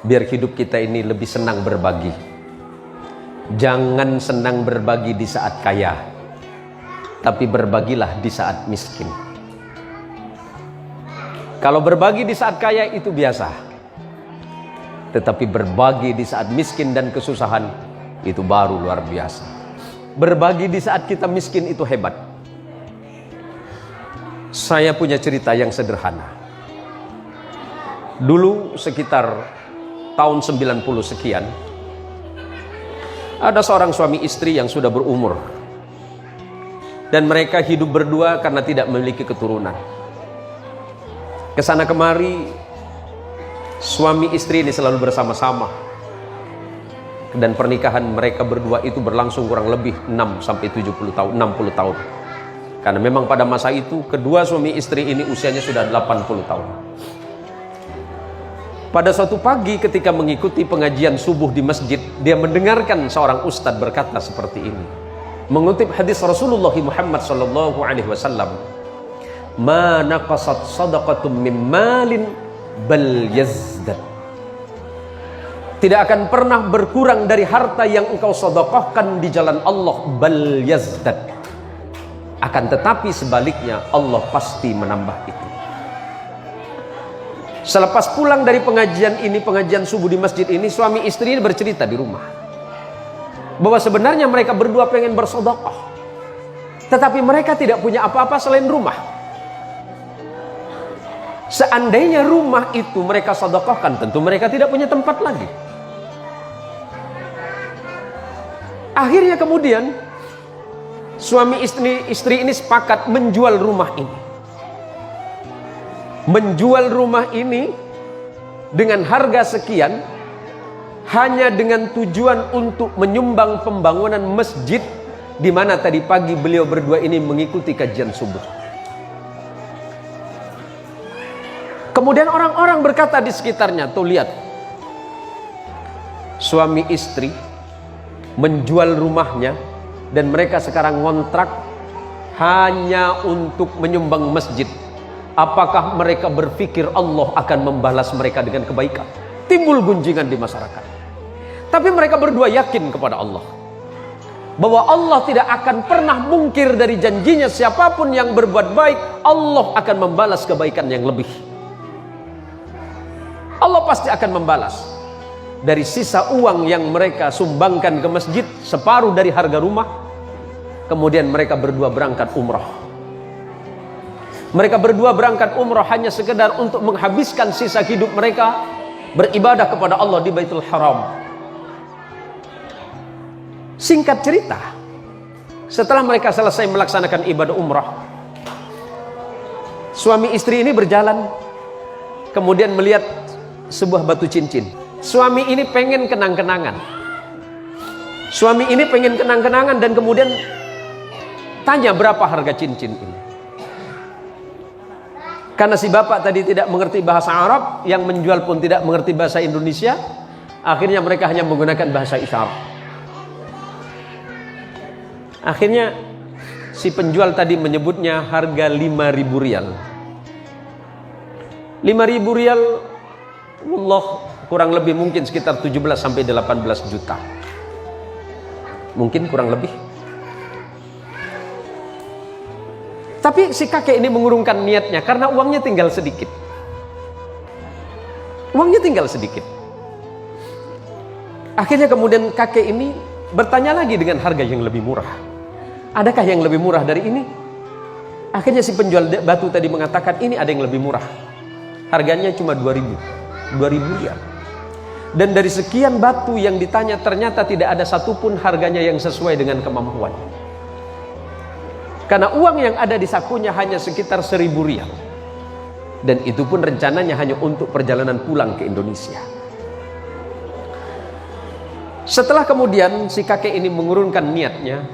biar hidup kita ini lebih senang berbagi. Jangan senang berbagi di saat kaya, tapi berbagilah di saat miskin. Kalau berbagi di saat kaya itu biasa, tetapi berbagi di saat miskin dan kesusahan itu baru luar biasa. Berbagi di saat kita miskin itu hebat. Saya punya cerita yang sederhana. Dulu sekitar tahun 90 sekian, ada seorang suami istri yang sudah berumur, dan mereka hidup berdua karena tidak memiliki keturunan. Kesana kemari suami istri ini selalu bersama-sama, dan pernikahan mereka berdua itu berlangsung kurang lebih 6 sampai 70 tahun, 60 tahun. Karena memang pada masa itu kedua suami istri ini usianya sudah 80 tahun. Pada suatu pagi ketika mengikuti pengajian subuh di masjid, dia mendengarkan seorang ustadz berkata seperti ini, mengutip hadis Rasulullah Muhammad sallallahu alaihi wasallam, "Ma naqasat shadaqatum min malin bal yazdad." Tidak akan pernah berkurang dari harta yang engkau sedekahkan di jalan Allah, bal yazdad. Akan tetapi sebaliknya Allah pasti menambah itu. Selepas pulang dari pengajian ini, pengajian subuh di masjid ini, suami istri ini bercerita di rumah bahwa sebenarnya mereka berdua pengen bersedekah, tetapi mereka tidak punya apa-apa selain rumah. Seandainya rumah itu mereka sedekahkan, tentu mereka tidak punya tempat lagi. Akhirnya kemudian suami istri ini sepakat menjual rumah ini. Menjual rumah ini dengan harga sekian, hanya dengan tujuan untuk menyumbang pembangunan masjid di mana tadi pagi beliau berdua ini mengikuti kajian subuh. Kemudian orang-orang berkata di sekitarnya, tuh lihat, suami istri menjual rumahnya dan mereka sekarang ngontrak hanya untuk menyumbang masjid. Apakah mereka berpikir Allah akan membalas mereka dengan kebaikan? Timbul gunjingan di masyarakat. Tapi mereka berdua yakin kepada Allah bahwa Allah tidak akan pernah mungkir dari janjinya. Siapapun yang berbuat baik, Allah akan membalas kebaikan yang lebih. Allah pasti akan membalas. Dari sisa uang yang mereka sumbangkan ke masjid, separuh dari harga rumah, kemudian mereka berdua berangkat umrah. Mereka berdua berangkat umrah hanya sekedar untuk menghabiskan sisa hidup mereka beribadah kepada Allah di Baitul Haram. Singkat cerita, setelah mereka selesai melaksanakan ibadah umrah, suami istri ini berjalan, kemudian melihat sebuah batu cincin. Suami ini pengen kenang-kenangan. Suami ini pengen kenang-kenangan dan kemudian tanya berapa harga cincin ini. Karena si bapak tadi tidak mengerti bahasa Arab, yang menjual pun tidak mengerti bahasa Indonesia, akhirnya mereka hanya menggunakan bahasa isyarat. Akhirnya si penjual tadi menyebutnya harga 5.000 rial. 5.000 rial, Allah, kurang lebih mungkin sekitar 17 sampai 18 juta. Mungkin kurang lebih. Tapi si kakek ini mengurungkan niatnya karena uangnya tinggal sedikit. Uangnya tinggal sedikit. Akhirnya kemudian kakek ini bertanya lagi dengan harga yang lebih murah. Adakah yang lebih murah dari ini? Akhirnya si penjual batu tadi mengatakan ini ada yang lebih murah. Harganya cuma 2.000 rial. Dan dari sekian batu yang ditanya ternyata tidak ada satupun harganya yang sesuai dengan kemampuan. Karena uang yang ada di sakunya hanya sekitar 1.000 rial. Dan itu pun rencananya hanya untuk perjalanan pulang ke Indonesia. Setelah kemudian si kakek ini mengurungkan niatnya,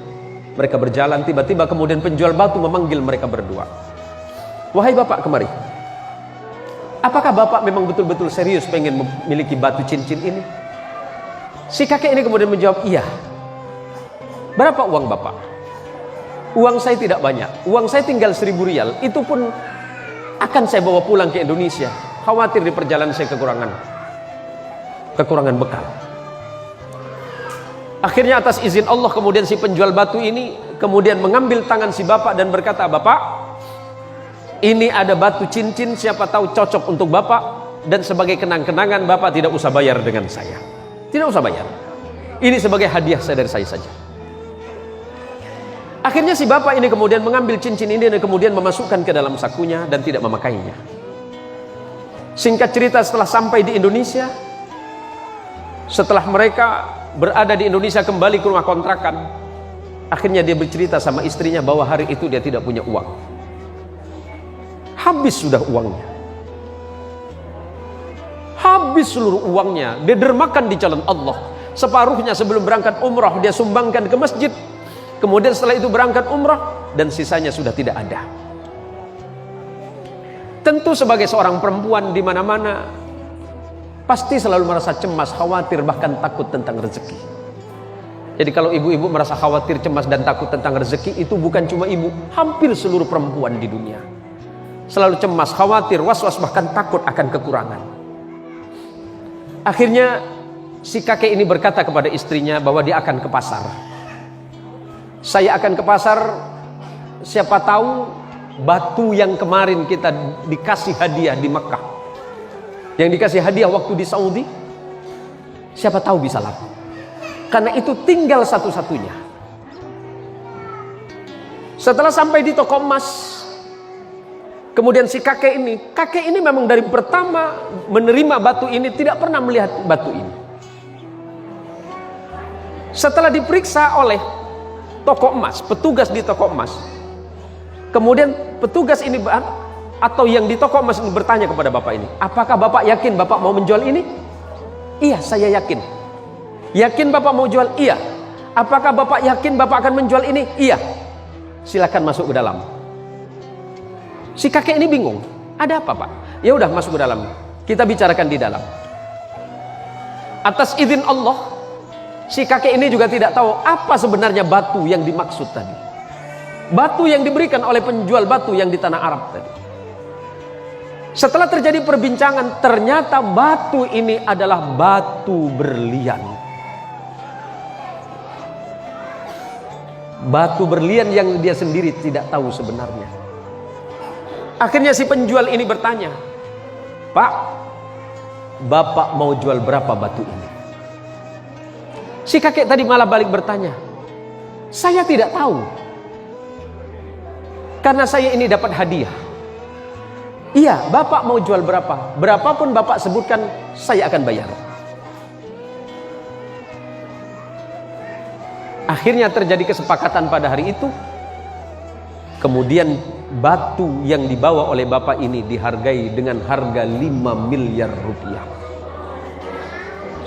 mereka berjalan, tiba-tiba kemudian penjual batu memanggil mereka berdua. Wahai bapak, kemari. Apakah bapak memang betul-betul serius pengen memiliki batu cincin ini? Si kakek ini kemudian menjawab, iya. Berapa uang bapak? Uang saya tidak banyak, uang saya tinggal 1.000 rial. Itu pun akan saya bawa pulang ke Indonesia. Khawatir di perjalanan saya kekurangan. kekurangan bekal. Akhirnya atas izin Allah kemudian si penjual batu ini kemudian mengambil tangan si bapak dan berkata, "Bapak, ini ada batu cincin, siapa tahu cocok untuk bapak, dan sebagai kenang-kenangan bapak tidak usah bayar dengan saya. Tidak usah bayar. Ini sebagai hadiah saya dari saya saja." Akhirnya si bapak ini kemudian mengambil cincin ini dan kemudian memasukkan ke dalam sakunya dan tidak memakainya. Singkat cerita, setelah sampai di Indonesia, setelah mereka berada di Indonesia kembali ke rumah kontrakan, akhirnya dia bercerita sama istrinya bahwa hari itu dia tidak punya uang. Habis sudah uangnya. Habis seluruh uangnya. Dia dermakan di jalan Allah. Separuhnya sebelum berangkat umrah dia sumbangkan ke masjid. Kemudian setelah itu berangkat umrah dan sisanya sudah tidak ada. Tentu sebagai seorang perempuan di mana-mana pasti selalu merasa cemas, khawatir, bahkan takut tentang rezeki. Jadi kalau ibu-ibu merasa khawatir, cemas dan takut tentang rezeki, itu bukan cuma ibu, hampir seluruh perempuan di dunia. Selalu cemas, khawatir, was-was, bahkan takut akan kekurangan. Akhirnya si kakek ini berkata kepada istrinya bahwa dia akan ke pasar. "Saya akan ke pasar, siapa tahu batu yang kemarin kita dikasih hadiah di Mekah, yang dikasih hadiah waktu di Saudi, siapa tahu bisa laku. Karena itu tinggal satu-satunya." Setelah sampai di toko emas, kemudian si kakek ini memang dari pertama menerima batu ini tidak pernah melihat batu ini. Setelah diperiksa oleh toko emas, petugas di toko emas, kemudian petugas ini atau yang di toko emas ini bertanya kepada bapak ini, "Apakah bapak yakin bapak mau menjual ini?" "Iya, saya yakin." "Yakin bapak mau jual?" "Iya." "Apakah bapak yakin bapak akan menjual ini?" "Iya." "Silakan masuk ke dalam." Si kakek ini bingung, "Ada apa, Pak?" "Ya udah, masuk ke dalam. Kita bicarakan di dalam." Atas izin Allah, si kakek ini juga tidak tahu apa sebenarnya batu yang dimaksud tadi. Batu yang diberikan oleh penjual batu yang di tanah Arab tadi. Setelah terjadi perbincangan, ternyata batu ini adalah batu berlian. Batu berlian yang dia sendiri tidak tahu sebenarnya. Akhirnya si penjual ini bertanya, "Pak, bapak mau jual berapa batu ini?" Si kakek tadi malah balik bertanya, "Saya tidak tahu. Karena saya ini dapat hadiah." "Iya, bapak mau jual berapa? Berapapun bapak sebutkan, saya akan bayar." Akhirnya terjadi kesepakatan pada hari itu. Kemudian batu yang dibawa oleh bapak ini dihargai dengan harga 5 miliar rupiah.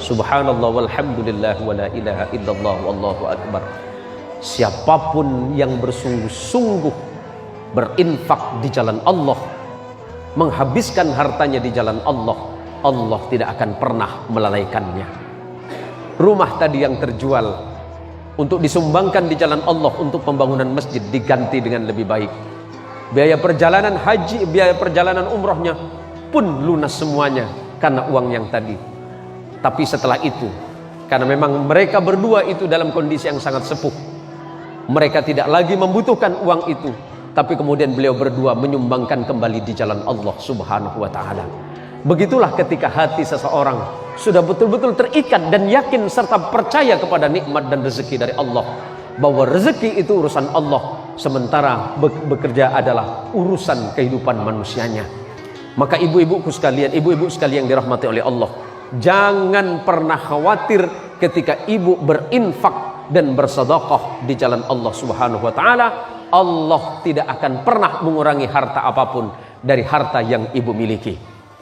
Subhanallah walhamdulillah wa la ilaha illallah wallahu akbar. Siapapun yang bersungguh-sungguh berinfak di jalan Allah, menghabiskan hartanya di jalan Allah, Allah tidak akan pernah melalaikannya. Rumah tadi yang terjual untuk disumbangkan di jalan Allah untuk pembangunan masjid diganti dengan lebih baik. Biaya perjalanan haji, biaya perjalanan umrohnya pun lunas semuanya karena uang yang tadi. Tapi setelah itu, karena memang mereka berdua itu dalam kondisi yang sangat sepuh, mereka tidak lagi membutuhkan uang itu, tapi kemudian beliau berdua menyumbangkan kembali di jalan Allah Subhanahu wa ta'ala. Begitulah ketika hati seseorang sudah betul-betul terikat dan yakin serta percaya kepada nikmat dan rezeki dari Allah, bahwa rezeki itu urusan Allah, sementara bekerja adalah urusan kehidupan manusianya. Maka ibu-ibuku sekalian, ibu-ibu sekalian yang dirahmati oleh Allah, jangan pernah khawatir ketika ibu berinfak dan bersedekah di jalan Allah Subhanahu wa ta'ala. Allah tidak akan pernah mengurangi harta apapun dari harta yang ibu miliki.